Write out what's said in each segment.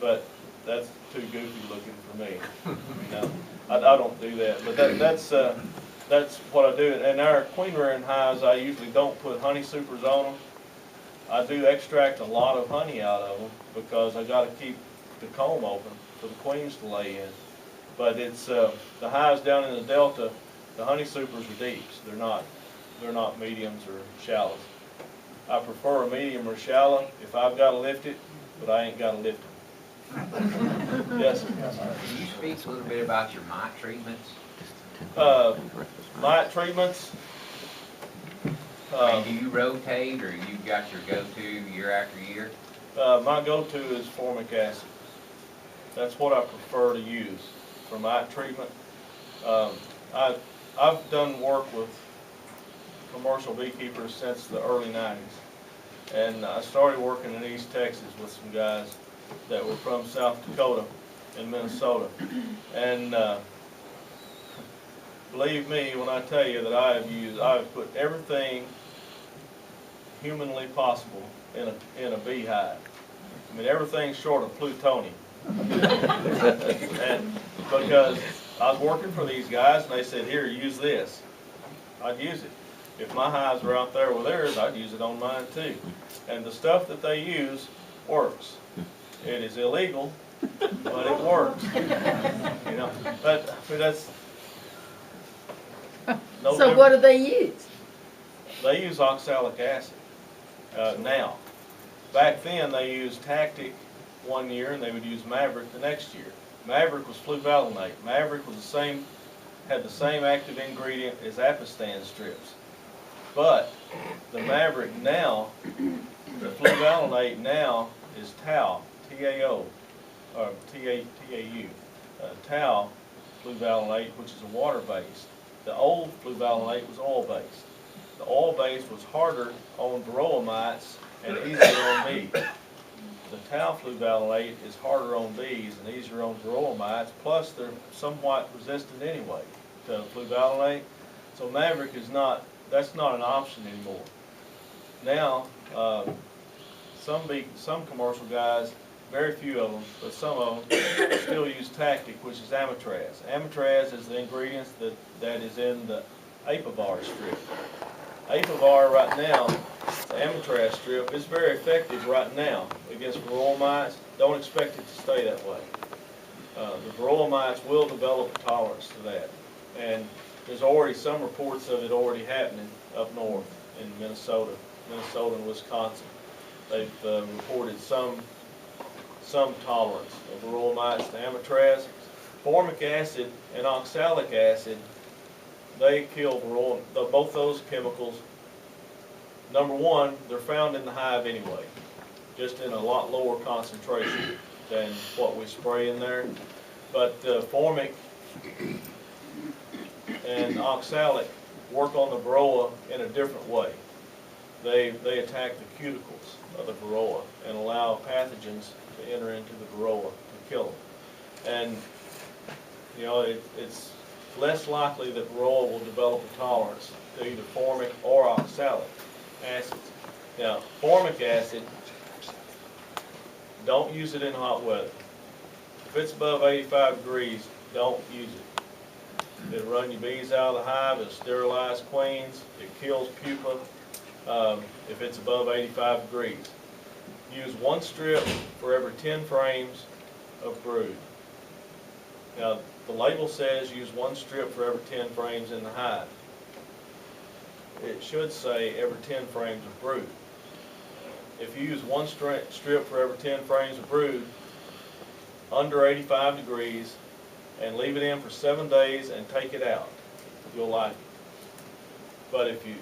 but that's too goofy looking for me. You know, I don't do that, but that's what I do. And our queen rearing hives, I usually don't put honey supers on them. I do extract a lot of honey out of them because I got to keep the comb open for the queens to lay in. But it's the hives down in the delta. The honey supers are deeps. They're not mediums or shallows. I prefer a medium or shallow if I've got to lift it, but I ain't got to lift it. Yes, sir. Can you speak a little bit about your mite treatments? Mite treatments. I mean, do you rotate, or you got your go-to year after year? My go-to is formic acid. That's what I prefer to use for mite treatment. I've done work with commercial beekeepers since the early 90s. And I started working in East Texas with some guys that were from South Dakota and Minnesota. And believe me when I tell you that I've put everything humanly possible in a beehive. I mean, everything short of plutonium. And because I was working for these guys and they said, here, use this. I'd use it. If my hives were out there with theirs, I'd use it on mine too. And the stuff that they use works. It is illegal, but it works. You know, but I mean, that's no So different. what do they use? They use oxalic acid now. Back then they used Tactic one year and they would use Maverick the next year. Maverick was fluvalinate. Maverick was had the same active ingredient as apistan strips. But the Maverick now, the fluvalinate now is Tau, T-A-O, or T-A-U, Tau fluvalinate, which is a water-based. The old fluvalinate was oil-based. The oil-based was harder on varroa mites and easier on bees. The Tau fluvalinate is harder on bees and easier on varroa mites, plus they're somewhat resistant anyway to fluvalinate. So Maverick is that's not an option anymore. Now, some commercial guys, very few of them, but some of them still use Tactic, which is amitraz. Amitraz is the ingredient that is in the apivar strip. Apivar right now, the amitraz strip, is very effective right now against varroa mites. Don't expect it to stay that way. The varroa mites will develop a tolerance to that. And there's already some reports of it already happening up north in Minnesota and Wisconsin. They've reported some tolerance of varroa mites to amitraz. Formic acid and oxalic acid, they kill varroa. Both those chemicals, number one, they're found in the hive anyway, just in a lot lower concentration than what we spray in there. But formic and oxalic work on the varroa in a different way. They attack the cuticles of the varroa and allow pathogens to enter into the varroa to kill them. And you know, it's less likely that varroa will develop a tolerance to either formic or oxalic acids. Now, formic acid, don't use it in hot weather. If it's above 85 degrees, don't use it. It'll run your bees out of the hive, it'll sterilize queens, it kills pupa if it's above 85 degrees. Use one strip for every 10 frames of brood. Now, the label says use one strip for every 10 frames in the hive. It should say every 10 frames of brood. If you use one strip for every 10 frames of brood, under 85 degrees, and leave it in for 7 days and take it out, you'll like it. But if you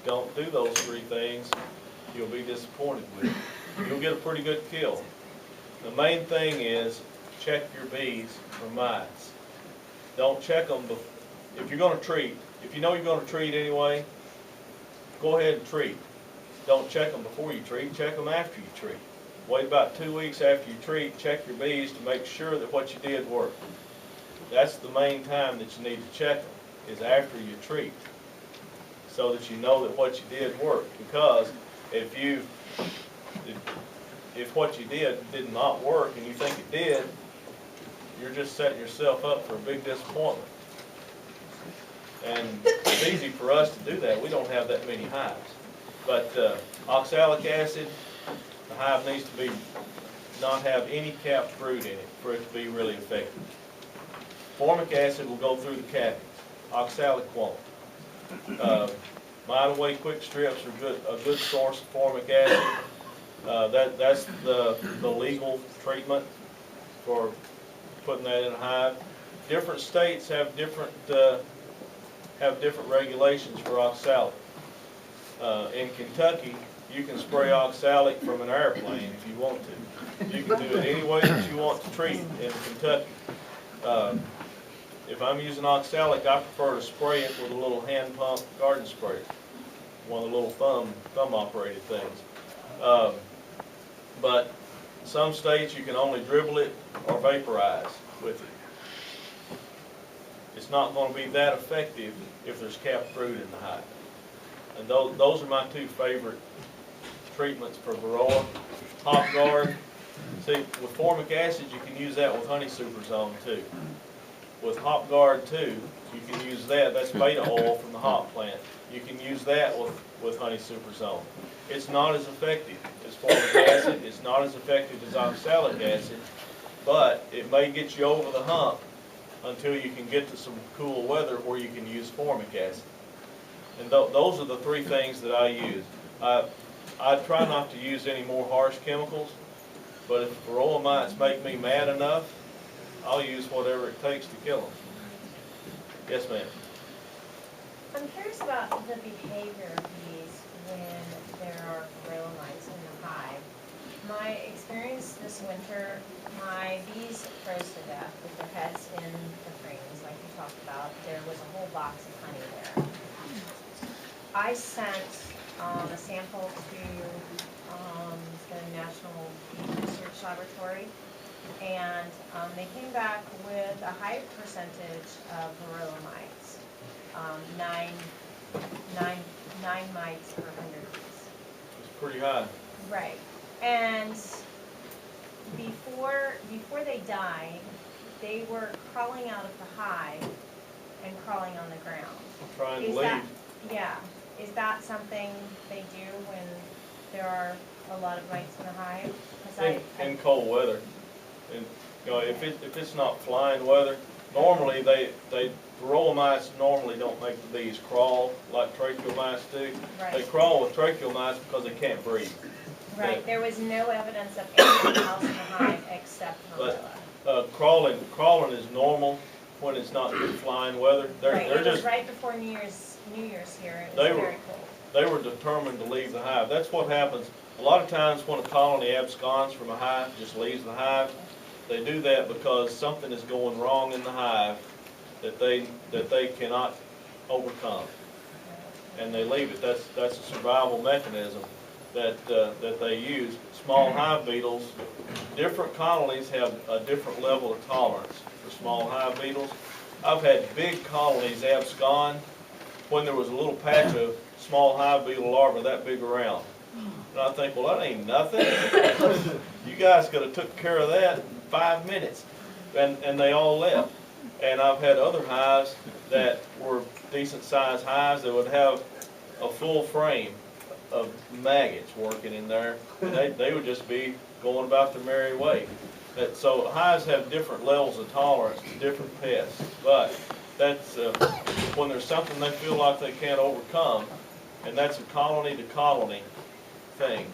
don't do those three things, you'll be disappointed with it. You'll get a pretty good kill. The main thing is check your bees for mites. Don't check them if you're going to treat. If you know you're going to treat anyway, go ahead and treat. Don't check them before you treat, check them after you treat. Wait about 2 weeks after you treat, check your bees to make sure that what you did worked. That's the main time that you need to check them, is after you treat, so that you know that what you did worked. Because if if what you did not work and you think it did, you're just setting yourself up for a big disappointment. And it's easy for us to do that. We don't have that many hives. But oxalic acid, the hive needs to not have any capped brood in it for it to be really effective. Formic acid will go through the cappings. Oxalic won't. Mite away quick strips are a good source of formic acid. That's the legal treatment for putting that in a hive. Different states have different regulations for oxalic. In Kentucky, you can spray oxalic from an airplane if you want to. You can do it any way that you want to treat in Kentucky. If I'm using oxalic, I prefer to spray it with a little hand pump garden sprayer, one of the little thumb operated things. But some states you can only dribble it or vaporize with it. It's not going to be that effective if there's capped brood in the hive. And those are my two favorite treatments for varroa. Hop guard. See, with formic acid, you can use that with honey superzone too. With hop guard too, you can use that. That's beta oil from the hop plant. You can use that with honey superzone. It's not as effective as formic acid. It's not as effective as oxalic acid, but it may get you over the hump until you can get to some cool weather where you can use formic acid. And those are the three things that I use. I try not to use any more harsh chemicals, but if varroa mites make me mad enough, I'll use whatever it takes to kill them. Yes, ma'am. I'm curious about the behavior of bees when there are varroa mites in the hive. My experience this winter, my bees froze to death with their heads in the frames, like you talked about. There was a whole box of honey there. I sent a sample to the National Bee Research Laboratory, and they came back with a high percentage of varroa mites, nine mites per 100 bees. It's pretty high. Right, and before they died, they were crawling out of the hive and crawling on the ground. Trying to leave. Yeah. Is that something they do when there are a lot of mites in the hive? In cold weather. And if it's not flying weather, normally varroa mites normally don't make the bees crawl like tracheal mites do. Right. They crawl with tracheal mites because they can't breathe. Right. There was no evidence of anything else in the hive except varroa. Crawling is normal when it's not good flying weather. It was right before New Year's here. It was very cold. They were determined to leave the hive. That's what happens. A lot of times when a colony absconds from a hive, just leaves the hive, they do that because something is going wrong in the hive that they cannot overcome, and they leave it. That's a survival mechanism that they use. Small hive beetles, different colonies have a different level of tolerance for small hive beetles. I've had big colonies abscond when there was a little patch of small hive beetle larvae that big around. And I think, well, that ain't nothing. You guys could have took care of that in 5 minutes. And they all left. And I've had other hives that were decent sized hives that would have a full frame of maggots working in there. And they would just be going about their merry way. So hives have different levels of tolerance to different pests. But that's when there's something they feel like they can't overcome, and that's a colony to colony thing.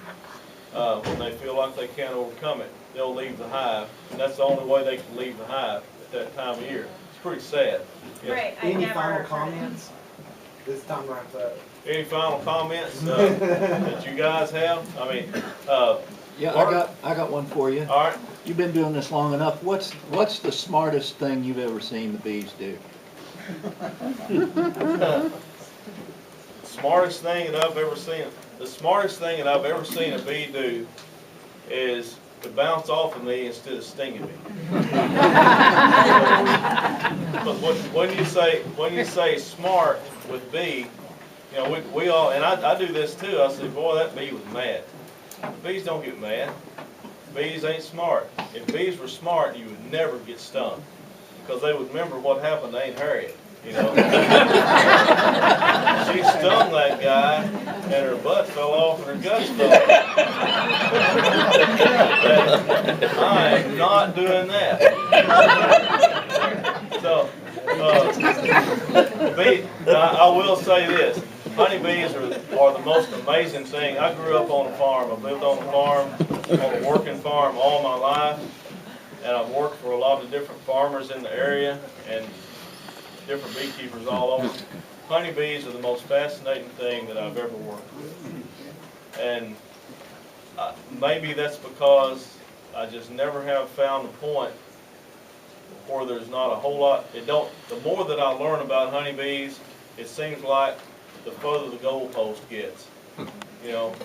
When they feel like they can't overcome it, they'll leave the hive, and that's the only way they can leave the hive at that time of year. It's pretty sad. Yes. Right. Any final comments? This time wraps up. Any final comments that you guys have? I mean, yeah, I got one for you. all right. You've been doing this long enough. What's the smartest thing you've ever seen the bees do? Smartest thing that I've ever seen. The smartest thing that I've ever seen a bee do is to bounce off of me instead of stinging me. But when you say smart with bee, you know, we all, and I do this too. I say, boy, that bee was mad. The bees don't get mad. bees ain't smart. If bees were smart, you would never get stung, because they would remember what happened to Aunt Harriet, you know. She stung that guy, and her butt fell off and her guts fell off. I am not doing that. So, I will say this. Honeybees are the most amazing thing. I grew up on a farm. I've lived on a farm, on a working farm all my life. And I've worked for a lot of different farmers in the area and different beekeepers all over. Honeybees are the most fascinating thing that I've ever worked with. And maybe that's because I just never have found a point where there's not a whole lot. The more that I learn about honeybees, it seems like the further the goalpost gets. You know,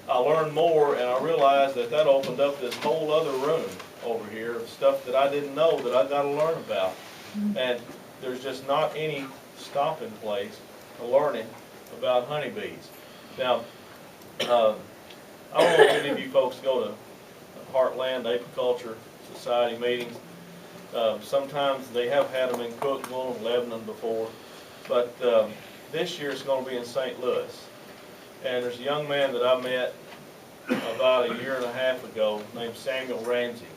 I learned more, and I realized that opened up this whole other room over here of stuff that I didn't know that I got to learn about. And there's just not any stopping place to learning about honeybees. Now, I don't know if any of you folks go to Heartland Apiculture Society meetings. Sometimes they have had them in Cookville and Lebanon before, but this year it's going to be in St. Louis. And there's a young man that I met about a year and a half ago named Samuel Ramsey.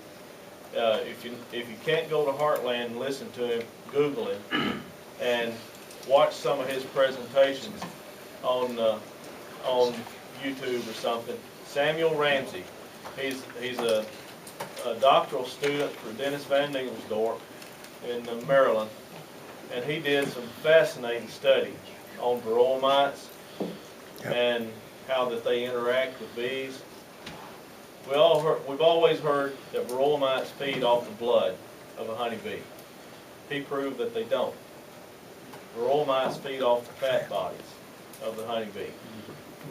If you can't go to Heartland and listen to him, Google him and watch some of his presentations on YouTube or something. Samuel Ramsey. He's a doctoral student for Dennis Van Dingelsdorp in Maryland, and he did some fascinating studies on varroa mites and how that they interact with bees. We've always heard that varroa mites feed off the blood of a honeybee. He proved that they don't. Varroa mites feed off the fat bodies of the honeybee.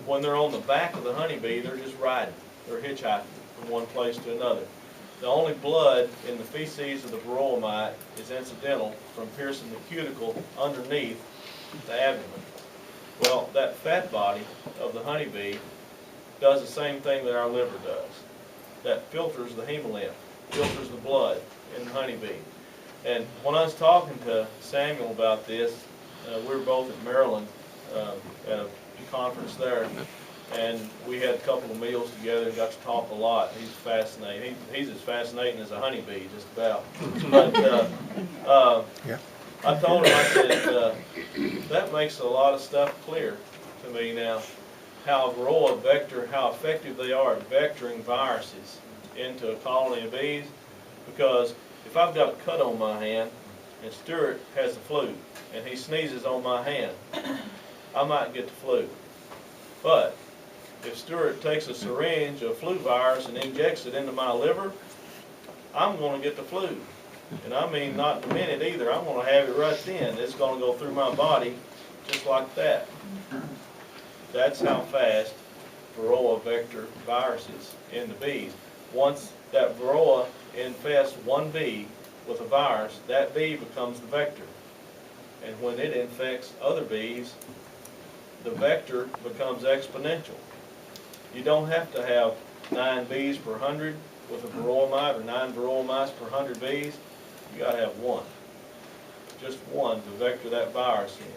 When they're on the back of the honeybee, they're just riding. They're hitchhiking from one place to another. The only blood in the feces of the varroa mite is incidental from piercing the cuticle underneath the abdomen. Well, that fat body of the honeybee does the same thing that our liver does. That filters the hemolymph, filters the blood in the honeybee. And when I was talking to Samuel about this, we were both in Maryland at a conference there, and we had a couple of meals together and got to talk a lot. He's fascinating. He's as fascinating as a honeybee, just about. But I told him, I said, that makes a lot of stuff clear to me now. How varroa vector, how effective they are at vectoring viruses into a colony of bees. Because if I've got a cut on my hand and Stuart has the flu and he sneezes on my hand, I might get the flu. But if Stuart takes a syringe of flu virus and injects it into my liver, I'm going to get the flu. And I mean not in a minute either. I'm going to have it right then. It's going to go through my body just like that. That's how fast varroa vector viruses into bees. Once that varroa infests one bee with a virus, that bee becomes the vector. And when it infects other bees, the vector becomes exponential. You don't have to have 9 bees per 100 with a varroa mite or 9 varroa mites per 100 bees. You got to have one. Just one to vector that virus in.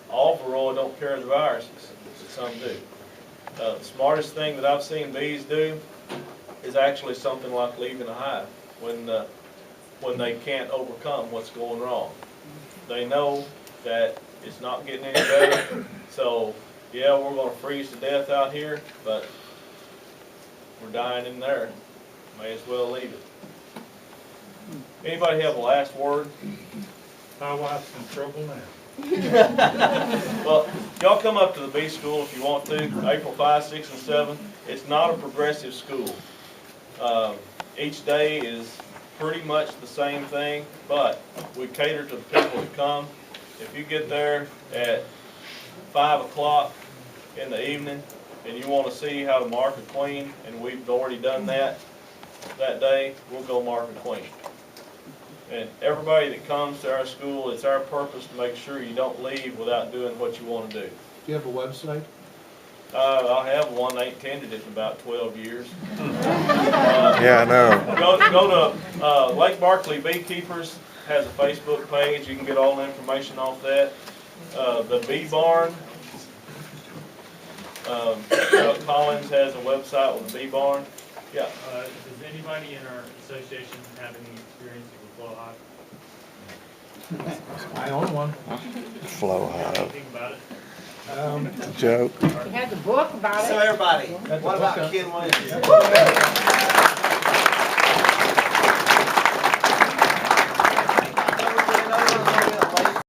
All varroa don't carry the viruses. Some do. The smartest thing that I've seen bees do is actually something like leaving a hive when they can't overcome what's going wrong. They know that it's not getting any better, so yeah, we're going to freeze to death out here, but we're dying in there. May as well leave it. Anybody have a last word? My wife's in trouble now. Well, y'all come up to the bee school if you want to, April 5, 6, and 7. It's not a progressive school. Each day is pretty much the same thing, but we cater to the people that come. If you get there at 5 o'clock in the evening and you want to see how to mark a queen, and we've already done that day, we'll go mark a queen. And everybody that comes to our school, it's our purpose to make sure you don't leave without doing what you want to do. Do you have a website? I have one, they ain't tended it in about 12 years. Yeah, I know. Go to Lake Barkley Beekeepers has a Facebook page. You can get all the information off that. The Bee Barn, Chuck Collins has a website with the Bee Barn. Yeah. Does anybody in our association have any experience with Flow Hive? I own one. Flow hive. Anything about it? It's a joke. He had the book about it. So everybody, That's what a about hookup. Ken Williams?